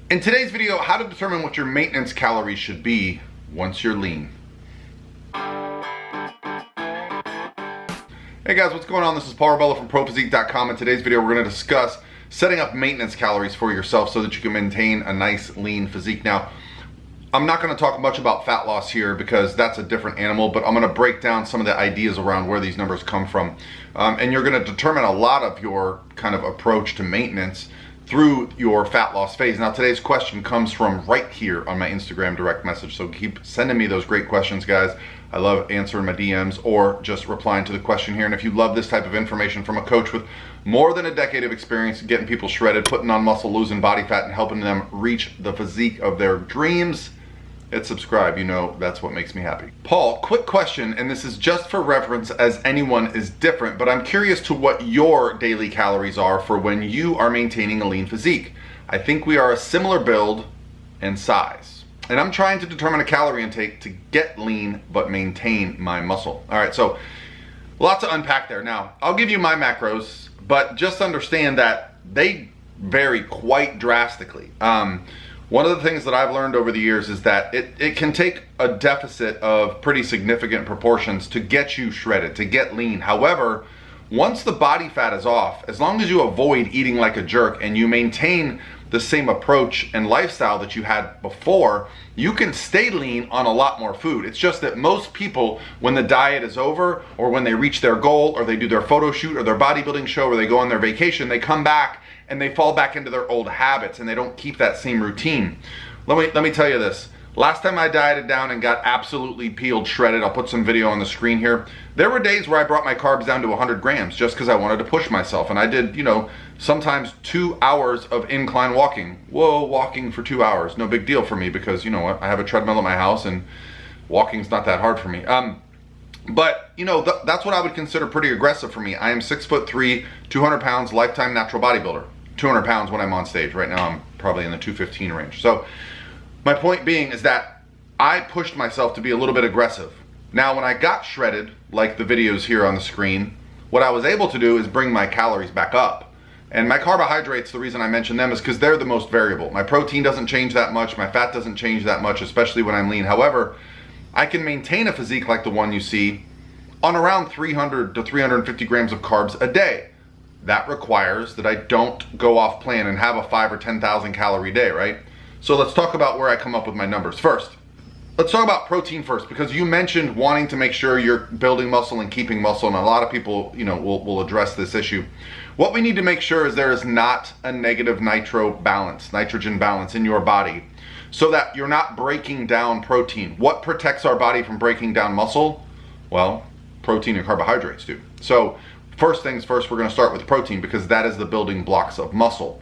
In today's video, how to determine what your maintenance calories should be once you're lean. Hey guys, what's going on? This is Paul Rebella from ProPhysique.com. In today's video, we're going to discuss setting up maintenance calories for yourself so that you can maintain a nice lean physique. Now, I'm not going to talk much about fat loss here because that's a different animal, but I'm going to break down some of the ideas around where these numbers come from. And you're going to determine a lot of your kind of approach to maintenance through your fat loss phase. Now, today's question comes from right here on my Instagram direct message, so keep sending me those great questions, guys. I love answering my DMs or just replying to the question here. And if you love this type of information from a coach with more than a decade of experience getting people shredded, putting on muscle, losing body fat, and helping them reach the physique of their dreams, hit subscribe. You know that's what makes me happy. Paul, quick question, and this is just for reference as anyone is different, but I'm curious to what your daily calories are for when you are maintaining a lean physique. I think we are a similar build and size, and I'm trying to determine a calorie intake to get lean but maintain my muscle. All right, so lots to unpack there. Now, I'll give you my macros, but just understand that they vary quite drastically. One of the things that I've learned over the years is that it can take a deficit of pretty significant proportions to get you shredded, to get lean. However, once the body fat is off, as long as you avoid eating like a jerk and you maintain the same approach and lifestyle that you had before, you can stay lean on a lot more food. It's just that most people, when the diet is over or when they reach their goal or they do their photo shoot or their bodybuilding show or they go on their vacation, they come back and they fall back into their old habits and they don't keep that same routine. Let me tell you this. Last time I dieted down and got absolutely peeled, shredded, I'll put some video on the screen here. There were days where I brought my carbs down to 100 grams just because I wanted to push myself. And I did, sometimes 2 hours of incline walking. Whoa, walking for 2 hours. No big deal for me because, you know what, I have a treadmill at my house and walking's not that hard for me. But, that's what I would consider pretty aggressive for me. I am 6'3", 200 pounds, lifetime natural bodybuilder. 200 pounds when I'm on stage. Right now I'm probably in the 215 range. So my point being is that I pushed myself to be a little bit aggressive. Now when I got shredded, like the videos here on the screen, what I was able to do is bring my calories back up. And my carbohydrates, the reason I mention them is because they're the most variable. My protein doesn't change that much, my fat doesn't change that much, especially when I'm lean. However, I can maintain a physique like the one you see on around 300 to 350 grams of carbs a day. That requires that I don't go off plan and have a 5,000 or 10,000 calorie day, right? So let's talk about where I come up with my numbers. First, let's talk about protein first, because you mentioned wanting to make sure you're building muscle and keeping muscle, and a lot of people, will address this issue. What we need to make sure is there is not a negative nitrogen balance in your body, so that you're not breaking down protein. What protects our body from breaking down muscle? Well, protein and carbohydrates do. So first things first, we're going to start with protein because that is the building blocks of muscle.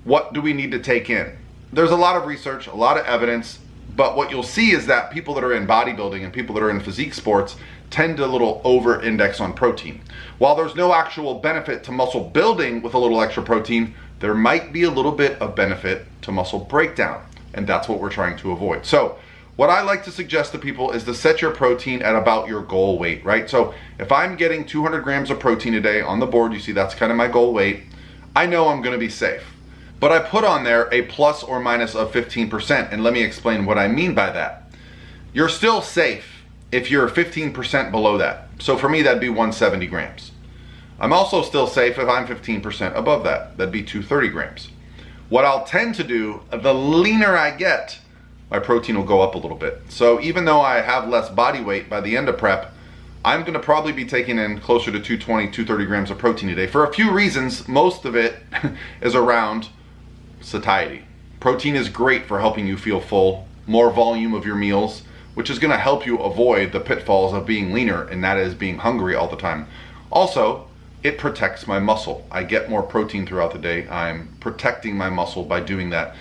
What do we need to take in? There's a lot of research, a lot of evidence, but what you'll see is that people that are in bodybuilding and people that are in physique sports tend to a little over-index on protein. While there's no actual benefit to muscle building with a little extra protein, there might be a little bit of benefit to muscle breakdown, and that's what we're trying to avoid. So what I like to suggest to people is to set your protein at about your goal weight, right? So if I'm getting 200 grams of protein a day on the board, you see that's kind of my goal weight, I know I'm gonna be safe. But I put on there a plus or minus of 15%, and let me explain what I mean by that. You're still safe if you're 15% below that. So for me, that'd be 170 grams. I'm also still safe if I'm 15% above that. That'd be 230 grams. What I'll tend to do, the leaner I get, my protein will go up a little bit. So even though I have less body weight by the end of prep, I'm gonna probably be taking in closer to 220, 230 grams of protein a day for a few reasons. Most of it is around satiety. Protein is great for helping you feel full, more volume of your meals, which is gonna help you avoid the pitfalls of being leaner, and that is being hungry all the time. Also, it protects my muscle. I get more protein throughout the day. I'm protecting my muscle by doing that.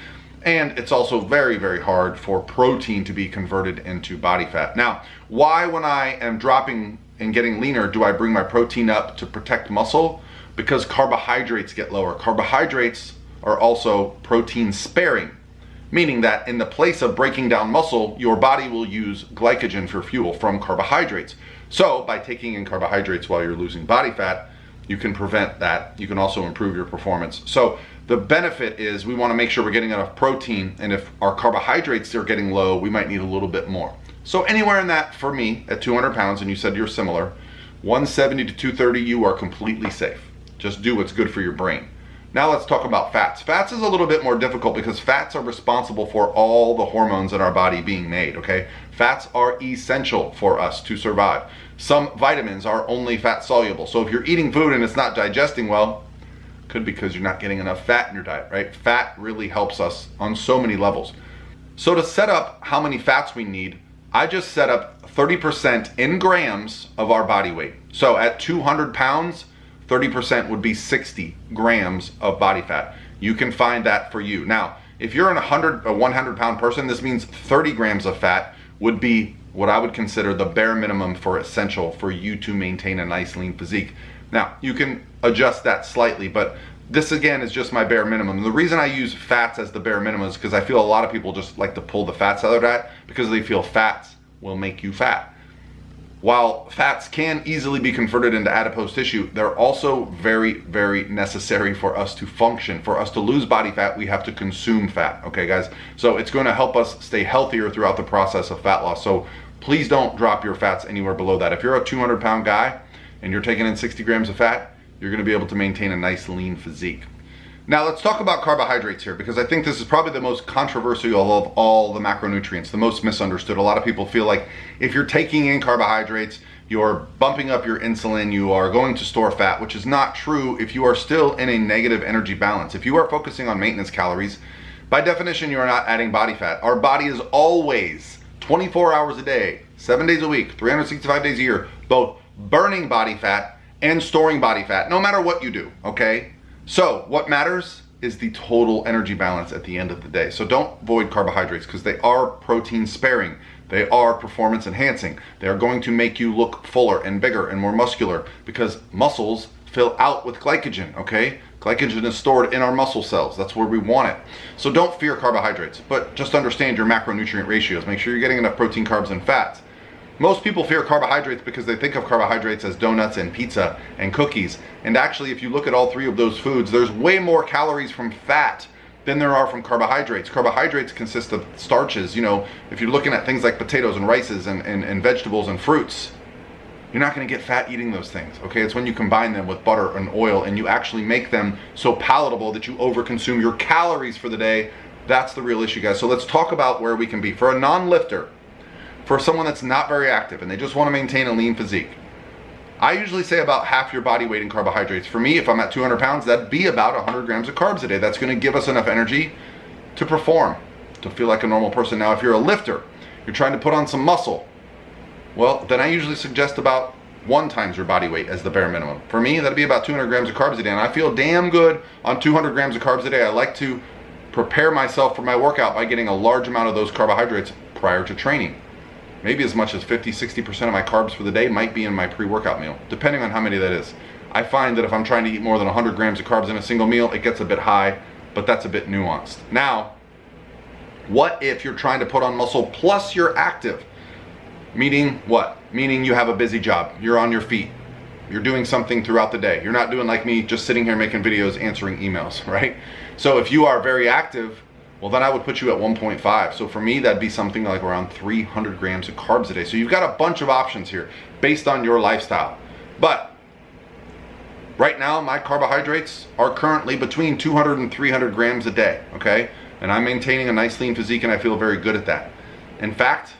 And it's also very, very hard for protein to be converted into body fat. Now, why when I am dropping and getting leaner do I bring my protein up to protect muscle? Because carbohydrates get lower. Carbohydrates are also protein sparing, meaning that in the place of breaking down muscle, your body will use glycogen for fuel from carbohydrates. So by taking in carbohydrates while you're losing body fat, you can prevent that. You can also improve your performance. So the benefit is we want to make sure we're getting enough protein, and if our carbohydrates are getting low, we might need a little bit more. So anywhere in that, for me, at 200 pounds, and you said you're similar, 170 to 230, you are completely safe. Just do what's good for your brain. Now let's talk about fats. Fats is a little bit more difficult because fats are responsible for all the hormones in our body being made, okay? Fats are essential for us to survive. Some vitamins are only fat soluble. So if you're eating food and it's not digesting well, could be because you're not getting enough fat in your diet, right? Fat really helps us on so many levels. So to set up how many fats we need, I just set up 30% in grams of our body weight. So at 200 pounds, 30% would be 60 grams of body fat. You can find that for you. Now, if you're a 100 pound person, this means 30 grams of fat would be what I would consider the bare minimum for essential for you to maintain a nice lean physique. Now, you can adjust that slightly, but this again is just my bare minimum. The reason I use fats as the bare minimum is because I feel a lot of people just like to pull the fats out of that because they feel fats will make you fat. While fats can easily be converted into adipose tissue, they're also very, very necessary for us to function. For us to lose body fat, we have to consume fat, okay guys? So it's going to help us stay healthier throughout the process of fat loss. So please don't drop your fats anywhere below that. If you're a 200 pound guy and you're taking in 60 grams of fat, you're going to be able to maintain a nice lean physique. Now let's talk about carbohydrates here, because I think this is probably the most controversial of all the macronutrients, the most misunderstood. A lot of people feel like if you're taking in carbohydrates, you're bumping up your insulin, you are going to store fat, which is not true if you are still in a negative energy balance. If you are focusing on maintenance calories, by definition, you are not adding body fat. Our body is always 24 hours a day, 7 days a week, 365 days a year, both burning body fat and storing body fat, no matter what you do, okay? So what matters is the total energy balance at the end of the day. So don't avoid carbohydrates because they are protein sparing. They are performance enhancing. They are going to make you look fuller and bigger and more muscular because muscles fill out with glycogen, okay? Glycogen is stored in our muscle cells. That's where we want it. So don't fear carbohydrates, but just understand your macronutrient ratios. Make sure you're getting enough protein, carbs, and fats. Most people fear carbohydrates because they think of carbohydrates as donuts and pizza and cookies. And actually, if you look at all three of those foods, there's way more calories from fat than there are from carbohydrates. Carbohydrates consist of starches. You know, if you're looking at things like potatoes and rices and vegetables and fruits, you're not going to get fat eating those things, okay? It's when you combine them with butter and oil and you actually make them so palatable that you overconsume your calories for the day. That's the real issue, guys. So let's talk about where we can be. For a non-lifter, for someone that's not very active and they just want to maintain a lean physique, I usually say about half your body weight in carbohydrates. For me, if I'm at 200 pounds, that'd be about 100 grams of carbs a day. That's going to give us enough energy to perform, to feel like a normal person. Now, if you're a lifter, you're trying to put on some muscle, well, then I usually suggest about 1 times your body weight as the bare minimum. For me, that'd be about 200 grams of carbs a day, and I feel damn good on 200 grams of carbs a day. I like to prepare myself for my workout by getting a large amount of those carbohydrates prior to training. Maybe as much as 50-60% of my carbs for the day might be in my pre-workout meal, depending on how many that is. I find that if I'm trying to eat more than 100 grams of carbs in a single meal, it gets a bit high, but that's a bit nuanced. Now, what if you're trying to put on muscle plus you're active? Meaning what? Meaning you have a busy job, you're on your feet, you're doing something throughout the day. You're not doing like me, just sitting here making videos, answering emails, right? So if you are very active, well, then I would put you at 1.5. So for me, that'd be something like around 300 grams of carbs a day. So you've got a bunch of options here based on your lifestyle. But right now, my carbohydrates are currently between 200 and 300 grams a day, okay? And I'm maintaining a nice lean physique and I feel very good at that. In fact,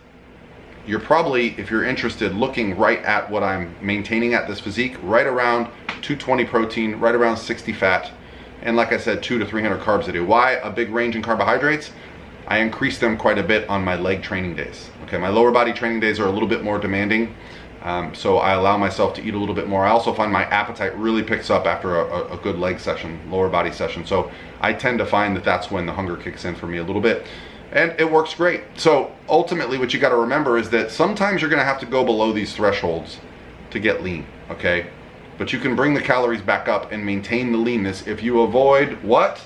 you're probably, if you're interested, looking right at what I'm maintaining at this physique, right around 220 protein, right around 60 fat, and like I said, 200 to 300 carbs a day. Why a big range in carbohydrates? I increase them quite a bit on my leg training days. Okay, my lower body training days are a little bit more demanding, so I allow myself to eat a little bit more. I also find my appetite really picks up after a good leg session, lower body session. So I tend to find that that's when the hunger kicks in for me a little bit, and it works great. So ultimately, what you got to remember is that sometimes you're going to have to go below these thresholds to get lean, okay? But you can bring the calories back up and maintain the leanness if you avoid what?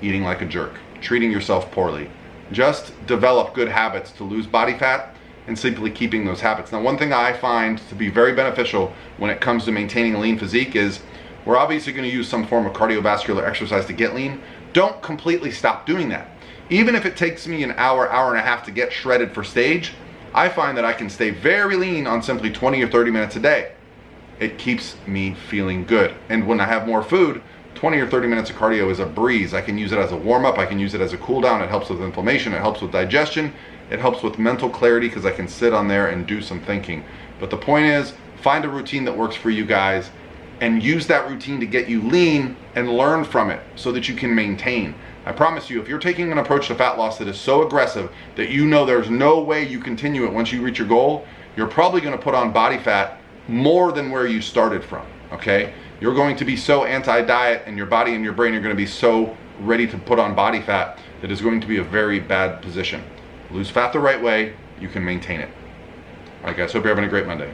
Eating like a jerk, treating yourself poorly. Just develop good habits to lose body fat and simply keeping those habits. Now, one thing I find to be very beneficial when it comes to maintaining a lean physique is we're obviously going to use some form of cardiovascular exercise to get lean. Don't completely stop doing that. Even if it takes me an hour, hour and a half to get shredded for stage, I find that I can stay very lean on simply 20 or 30 minutes a day. It keeps me feeling good. And when I have more food, 20 or 30 minutes of cardio is a breeze. I can use it as a warm-up, I can use it as a cool down. It helps with inflammation, it helps with digestion, it helps with mental clarity because I can sit on there and do some thinking. But the point is, find a routine that works for you guys and use that routine to get you lean and learn from it so that you can maintain. I promise you, if you're taking an approach to fat loss that is so aggressive that you know there's no way you continue it once you reach your goal, you're probably going to put on body fat more than where you started from, okay? You're going to be so anti-diet and your body and your brain are going to be so ready to put on body fat that is going to be a very bad position. Lose fat the right way, you can maintain it. All right guys, hope you're having a great Monday.